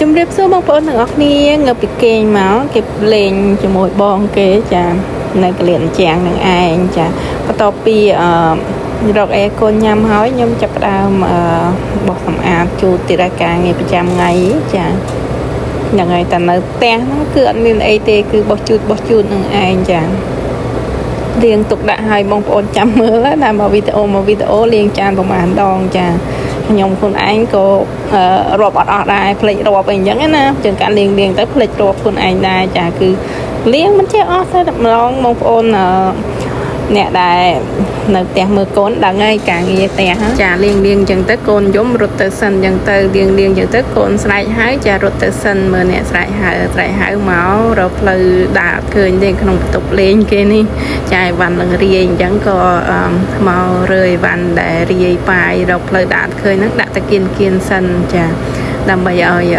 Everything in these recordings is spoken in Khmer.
ជំរាបសួរបងប្អូនទាំងអស់គ្នាងើបពីគេងមកគេលេងជាមួយបងគេចានៅកលៀនជាងនឹងឯងចាបន្ទាប់ពីរកអេកូនញ៉ាំហើយខ្ញុំចាប់ផ្ដើមបោះសម្អាតជូតទីរការងារប្រចាំថ្ងៃចាយ៉ាងហើយតែនៅផ្ទះហ្នឹងគឺអត់មានអីទេគឺបោះជូតនឹងឯងចារៀងទុកដាក់ឲ្យបងប្អូនចាំមើលណាមកវីដេអូលាងចានប្រហែលដងចាខ្ញុំខ្លួនឯងក៏រាប់អត់អស់ដែរផ្លេចរាប់អីអញ្ចឹងណាជាងការលាងទៅផ្លេចរាប់ខ្លួនឯងដែរចាគឺលាងមិនចេះអស់ទៅម្ដងបងប្អូនអ្នកដែលនៅផ្ទះមើលកូនដឹងហើយការងារផ្ទះចាលាងអញ្ចឹងទៅកូនយំរត់ទៅសិនអញ្ចឹងទៅលាងអញ្ចឹងទៅកូនស្រែកហើយចារត់ទៅសិនមើលអ្នកស្រែកហៅមករកផ្លូវដើរឃើញទេក្នុងបន្ទប់លេងគេនេះចាអីវ៉ាន់នឹងរាយអញ្ចឹងក៏មករើអីវ៉ាន់ដែលរាយប៉ាយរកផ្លូវដើរឃើញហ្នឹងដាក់តាគៀនសិនចាដើម្បីឲ្យ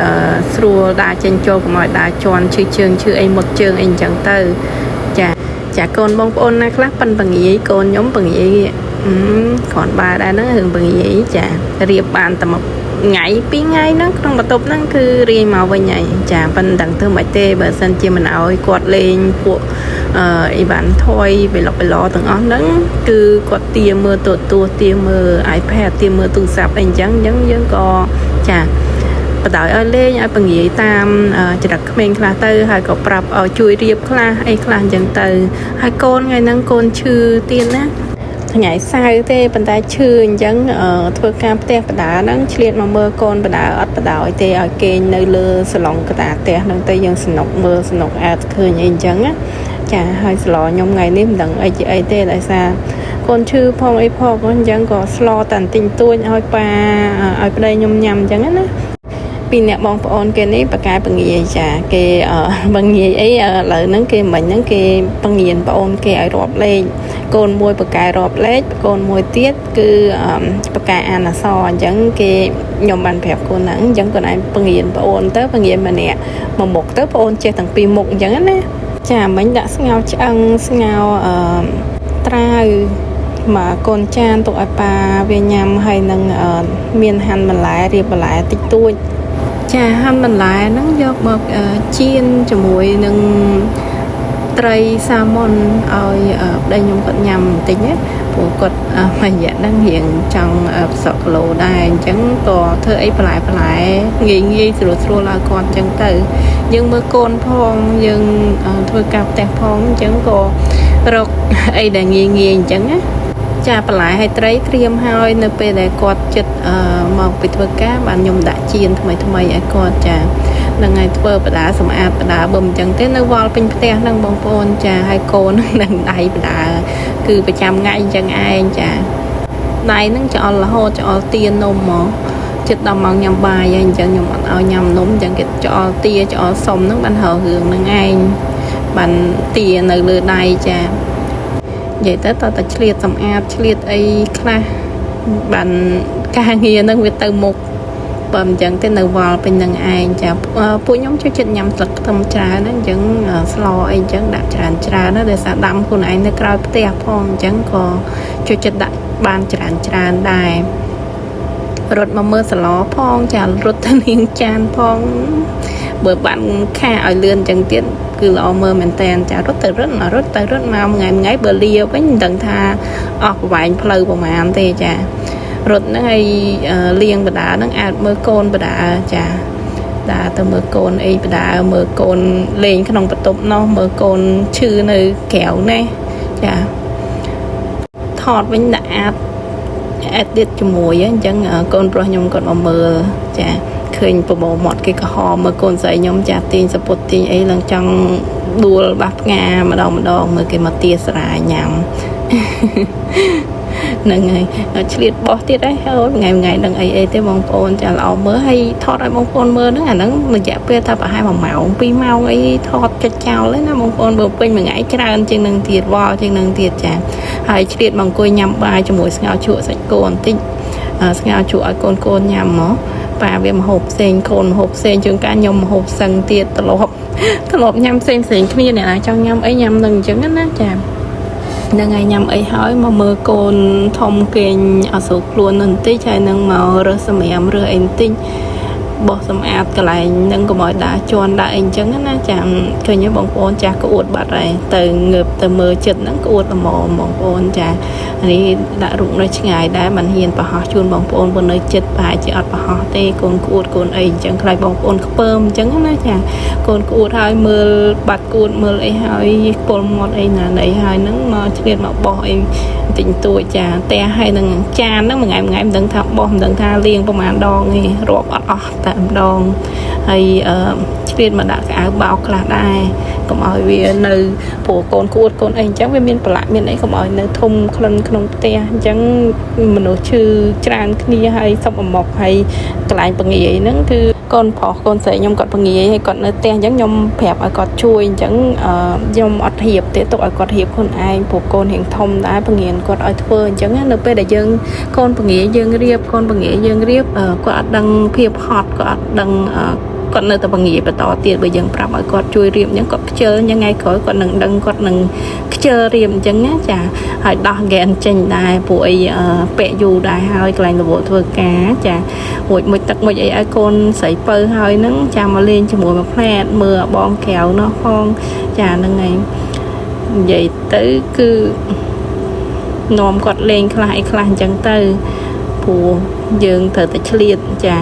ស្រួលដើរចេញចូលកុំឲ្យដើរជន់ឈឺជើងឈឺអីមុតជើងអីអញ្ចឹងទៅចាកូនបងប្អូនណាខ្លះប៉ិនបងាយកូនខ្ញុំបងាយគ្រាន់បើដែរហ្នឹងរឿងបងាយចារៀបបានតែមួយថ្ងៃ2ថ្ងៃហ្នឹងក្នុងបន្ទប់ហ្នឹងគឺរាយមកវិញហើយចាប៉ិនដឹងធ្វើមិនទេបើសិនជាមិនឲ្យគាត់លេងពួកអីវ៉ាន់ថយបេឡុកទាំងអស់ហ្នឹងគឺគាត់ទាមើលទូរទស្សន៍ទាមើល iPad ទាមើលទូរស័ព្ទអីអញ្ចឹងយើងក៏ចាបដ ாய் ឲ្យលេងឲ្យពងាយតាមចរិតក្មេងខ្លះទៅហើយក៏ប្រាប់ឲ្យជួយរៀបខ្លះអីខ្លះអញ្ចឹងទៅហើយកូនថ្ងៃហ្នឹងកូនឈឺទៀតណាថ្ងៃសៅរ៍ទេប៉ុន្តែឈឺអញ្ចឹងធ្វើការផ្ទះបដាហ្នឹងឆ្លៀតមកមើលកូនបដាអត់បដ ாய் ទេឲ្យគេងនៅលើសាឡុងកតាផ្ទះហ្នឹងទៅយើងសនុកមើលសនុកអាតឃើញអីអញ្ចឹងណាចាហើយស្លខ្ញុំថ្ងៃនេះមិនដឹងអីជាអីទេដោយសារកូនឈឺផងអីផងអញ្ចឹងក៏ស្លតែបន្តិចតួចឲ្យប៉ាឲ្យប្តីខ្ញុំញ៉ាំអញ្ចឹងណាពីអ្នកបងប្អូនគេនេះបកែបងាយចាគេបងាយអីឥឡូវហ្នឹងគេមិញហ្នឹងគេបងាយប្អូនគេឲ្យរាប់លេខកូនមួយបកែរាប់លេខកូនមួយទៀតគឺបកែអានអក្សរអញ្ចឹងគេខ្ញុំបានប្រាប់កូនហ្នឹងអញ្ចឹងកូនឯងបងាយប្អូនទៅបងាយម្នាក់មួយមុខទៅប្អូនចេះទាំងពីរមុខអញ្ចឹងណាចាមិញដាក់ស្ងោឆ្អឹងស្ងោត្រាវមកកូនចានទុកឲ្យប៉ាវាញ៉ាំហើយនឹងមានហាន់បន្លែរៀបបន្លែតិចតួចចាហាន់បន្លែហ្នឹងយកមកចៀនជាមួយនឹងត្រីសាម៉ុនឲ្យប្តីខ្ញុំគាត់ញ៉ាំបន្តិចណាព្រោះគាត់មួយរយៈហ្នឹងរៀងចង់ផ្សក់គីឡូដែរអញ្ចឹងក៏ធ្វើអីបន្លែងាយស្រួលឲ្យគាត់អញ្ចឹងទៅយើងមើលកូនផងយើងធ្វើការផ្ទះផងអញ្ចឹងក៏រកអីដែលងាយអញ្ចឹងណាចាបន្លែឲ្យត្រីត្រៀមហើយនៅពេលដែលគាត់ចិត្តមកពីធ្វើការបានខ្ញុំដាក់ចៀនថ្មីឲ្យគាត់ចានឹងឲ្យធ្វើបដាសម្អាតបដាបើមិនអញ្ចឹងទេនៅវល់ពេញផ្ទះហ្នឹងបងប្អូនចាឲ្យកូននឹងដៃបដាគឺប្រចាំថ្ងៃអញ្ចឹងឯងចាដៃហ្នឹងច្អល់រហូតច្អល់ទានំមកចិត្តដល់ម៉ោងញ៉ាំបាយហើយអញ្ចឹងខ្ញុំអត់ឲ្យញ៉ាំនំអញ្ចឹងគេច្អល់ទាច្អល់សុំហ្នឹងបានហើរឿងហ្នឹងឯងបានទានៅលើដៃចានិយាយទៅតើតែឆ្លៀតសម្អាតឆ្លៀតអីខ្លះបានការងារហ្នឹងវាទៅមុខបើមិនអញ្ចឹងទេនៅវល់ពេញនឹងឯងចាពួកខ្ញុំចូលចិត្តញ៉ាំស្លឹកខ្ទឹមច្រើនហ្នឹងអញ្ចឹងស្លអីអញ្ចឹងដាក់ច្រើនណាដោយសារដាំខ្លួនឯងនៅក្រោយផ្ទះផងអញ្ចឹងក៏ចូលចិត្តដាក់បានច្រើនដែររត់មកមើលស្លផងចារត់ទៅលាងចានផងបើបានខាឲ្យលឿនអញ្ចឹងទៀតគឺល្អមើលមែនតើចារត់ទៅរត់មកថ្ងៃបើលាវិញមិនដឹងថាអស់ប្រវែងផ្លូវប្រហែលទេចារត់ហ្នឹងឲ្យលាងបដាហ្នឹងអាចមើលកូនបដាចាដើរទៅមើលកូនអីបដាមើលកូនលេងក្នុងបន្ទប់នោះមើលកូនឈឺនៅក្រៅណាចាថតវិញដាក់edit ជាមួយអញ្ចឹងកូនប្រុសខ្ញុំគាត់មកមើលចាឃើញប្រមូលមាត់គេក្រហមមើលកូនស្រីខ្ញុំចាទាញសពុតទាញអីឡើងចង់ដួលបាសផ្ងាម្ដងមើលគេមកទាស្រាញ៉ាំហ្នឹងហើយឆ្លៀតបោះទៀតហើយថ្ងៃដឹងអីទេបងប្អូនចាល្អមើលហើយថតឲ្យបងប្អូនមើលហ្នឹងអាហ្នឹងរយៈពេលថាប្រហែល1ម៉ោង2ម៉ោងអីថតកិច្ចចោលហ្នឹងណាបងប្អូនបើពេញមួយថ្ងៃច្រើនជាងនឹងទៀតវល់ជាងនឹងទៀតចាហើយឆ្លៀតមកអង្គុយញ៉ាំបាយជាមួយស្ងោរជក់សាច់គោបន្តិចស្ងោរជក់ឲ្យកូនញ៉ាំមកប៉ាវាមហូបផ្សេងកូនមហូបផ្សេងជាងការខ្ញុំមហូបសឹងទៀតត្រឡប់ញ៉ាំផ្សេងគ្នាអ្នកណាចង់ញ៉ាំអីញ៉ាំនឹងអញ្ចឹងណាចានឹងឲ្យញ៉ាំអីហើយមកមើលកូនធំគេងអត់ស្រួលខ្លួនបន្តិចហើយនឹងមករើសសម្រាមរើអីបន្តិច bỏ xâm ạt cái lại nâng của mọi đã chọn đã anh chẳng á chẳngเคยnhớបងប្អូនចាក៏អួតបាត់ហើយទៅងើបទៅមើលចិត្តហ្នឹងក៏អួតល្មមបងប្អូនចានេះដាក់រូបនៅឆ្ងាយដែរមិនហ៊ានប្រហោះជូនបងប្អូននៅចិត្តប្រហែលជាអត់ប្រហោះទេកូនក្អួតកូនអីអញ្ចឹងខ្លាចបងប្អូនខ្ពើមអញ្ចឹងណាចាកូនក្អួតហើយមើលបាត់ក្អួតមើលអីហើយពលមាត់អីណាណីហើយហ្នឹងមកឆ្លៀតមកបោះអីទិញទួចចាតែហើយនឹងចានហ្នឹងមួយថ្ងៃមិនដឹងថាបោះមិនដឹងថាលាងប្រហែលដងទេរាប់អត់អស់តែម្ដងហើយឆ្លៀតមកដាក់កៅអៅបោកខ្លះដែរកុំឲ្យវានៅព្រោះកូនក្អួតកូនអីអញ្ចឹងវាមានប្រឡាក់មានអីកុំឲ្យនៅធំក្លិនក្នុងផ្ទះអញ្ចឹងមនុស្សឈឺច្រើនគ្នាហើយសុបអមុកហើយកន្លែងពងាយហ្នឹងគឺកូនប្រុសកូនស្រីខ្ញុំគាត់ពងាយហើយគាត់នៅផ្ទះអញ្ចឹងខ្ញុំប្រាប់ឲ្យគាត់ជួយអញ្ចឹងខ្ញុំអត់ហៀបទេទុកឲ្យគាត់ហៀបខ្លួនឯងព្រោះកូនរៀងធំដែរពងាយគាត់ឲ្យធ្វើអញ្ចឹងនៅពេលដែលយើងកូនពងាយយើងរៀបកូនពងាយយើងរៀបគាត់អត់ដឹងភាពហត់គាត់អត់ដឹងគាត់នៅតែពងាយបន្តទៀតបើយើងប្រាប់ឲ្យគាត់ជួយរៀបអញ្ចឹងគាត់ខ្ជិលអញ្ចឹងថ្ងៃក្រោយគាត់នឹងដឹងគាត់នឹងខ្ជិលរៀបអញ្ចឹងណាចាហើយដោះហ្គេនចេញដែរព្រោះអីពាក់យូរដែរហើយកន្លែងរវល់ធ្វើការចាមួយទឹកមួយអីឲ្យកូនស្រីពៅហើយហ្នឹងចាមកលេងជាមួយមកផ្លែតមើលបងក្រៅនោះផងចាហ្នឹងហើយនិយាយទៅគឺនាំគាត់លេងខ្លះអីខ្លះអញ្ចឹងទៅព្រោះយើងត្រូវតែឆ្លៀតចា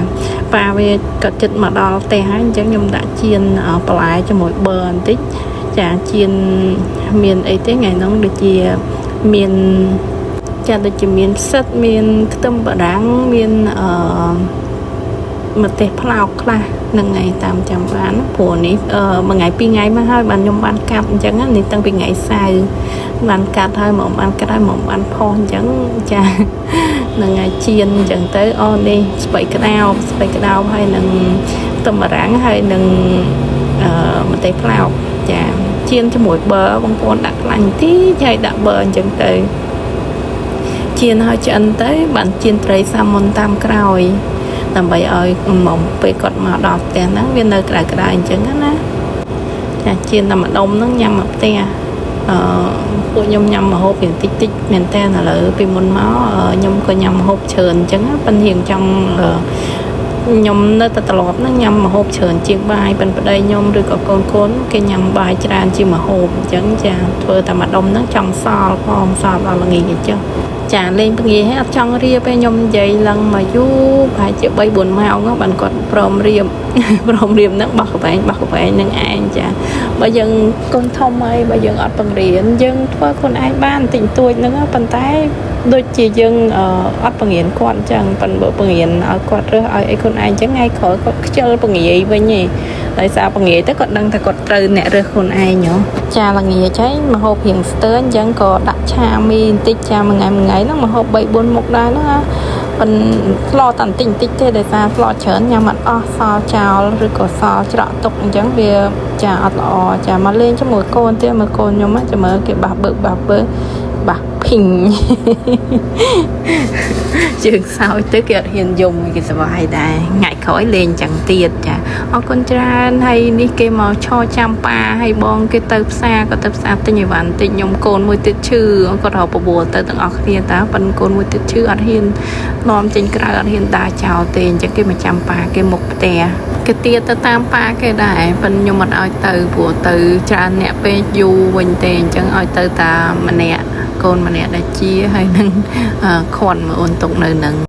ប៉ាវាក៏ចិត្តមកដល់ផ្ទះហើយអញ្ចឹងខ្ញុំដាក់ជៀនបន្លែជាមួយប័របន្តិចចាជៀនមានអីទេថ្ងៃហ្នឹងដូចជាមានចាដូចជាមានផ្សិតមានខ្ទឹមបារាំងមានម្ទេសផ្លោកខ្លះនឹងថ្ងៃតាមចាំបានព្រោះនេះមួយថ្ងៃពីរថ្ងៃមកហើយបានខ្ញុំបានកាត់អញ្ចឹងនេះតាំងពីថ្ងៃសៅរ៍បានកាត់ហើយមកបានកាត់ហើយមកបានផុសអញ្ចឹងចានឹងថ្ងៃជៀនអញ្ចឹងទៅអូនេះស្ពៃក្តោបហើយនឹងខ្ទឹមបារាំងហើយនឹងម្ទេសផ្លោកចាជៀនជាមួយប័របងប្អូនដាក់ខ្លាញ់ទីហើយដាក់ប័រអញ្ចឹងទៅជៀនហើយឆ្អិនទៅបានជៀនត្រីសាម៉ុនតាមក្រោយដើម្បីឲ្យមកពេលគាត់មកដល់ផ្ទះហ្នឹងវានៅក្តៅអញ្ចឹងណាចាជៀនតែម្ដុំហ្នឹងញ៉ាំមកផ្ទះពួកខ្ញុំញ៉ាំម្ហូបវាតិចមែនតើឥឡូវពីមុនមកខ្ញុំក៏ញ៉ាំម្ហូបច្រើនអញ្ចឹងប៉ុន្តែរៀងចង់ខ្ញុំនៅតែត្រឡប់ហ្នឹងញ៉ាំម្ហូបច្រើនជាងបាយប៉ុន្តែប្តីខ្ញុំឬក៏កូនគេញ៉ាំបាយច្រើនជាងម្ហូបអញ្ចឹងចាធ្វើតែម្ដុំហ្នឹងចង់សល់ផងសល់ដល់ល្ងាចអញ្ចឹងចាលេងពងាយហើយអត់ចង់រៀបទេខ្ញុំនិយាយឡើងមកយូរប្រហែលជា3 4ម៉ោងបានគាត់ព្រមរៀបហ្នឹងបោះកវែងនឹងឯងចាបើយើងកូនធំហើយបើយើងអត់បង្រៀនយើងធ្វើខ្លួនឯងបានតិចតួចហ្នឹងប៉ុន្តែដូចជាយើងអត់បង្រៀនគាត់អញ្ចឹងប៉ុន្តែបើបង្រៀនឲ្យគាត់រើសឲ្យអីខ្លួនឯងអញ្ចឹងថ្ងៃក្រោយគាត់ខ្ជិលពងាយវិញឯងដោយសារពងាយទៅគាត់ដឹងថាគាត់ត្រូវអ្នករើសខ្លួនឯងចាល្ងាចហើយមហូបរៀងស្ទើរអញ្ចឹងក៏ដាក់ឆាមីបន្តិចចាមួយថ្ងៃហ្នឹងមហូប3 4មុខដែរហ្នឹងប៉ុន្តែស្លតែបន្តិចទេដោយសារស្លច្រើនញ៉ាំអត់អស់សល់ចោលឬក៏សល់ច្រកទុកអញ្ចឹងវាចាអត់ល្អចាមកលេងជាមួយកូនទៀតមើលកូនខ្ញុំចាំមើលគេបាសបើបាសភីងជើងសោយទៅគេអត់ហ៊ានយំគេសុបាយដែរថ្ងៃក្រោយលេងចឹងទៀតចាអរគុណច្រើនហើយនេះគេមកឈរចាំប៉ាហើយបងគេទៅផ្សារក៏ទៅផ្សារទិញអីវ៉ាន់តិចខ្ញុំកូនមួយទៀតឈឺគាត់រកបបួលទៅទាំងអស់គ្នាតើប៉ុនកូនមួយទៀតឈឺអត់ហ៊ាននាំចេញក្រៅអត់ហ៊ានដើរចោលទេអញ្ចឹងគេមកចាំប៉ាគេមុខផ្ទះគេទៀតទៅតាមប៉ាគេដែរប៉ុន្តែខ្ញុំអត់ឲ្យទៅព្រោះទៅច្រើនអ្នកពេកយូរវិញទេអញ្ចឹងឲ្យទៅតាម្នាក់កូនម្នាក់ដែលជាហើយនឹងខន់មើលអូនទុកនៅនឹង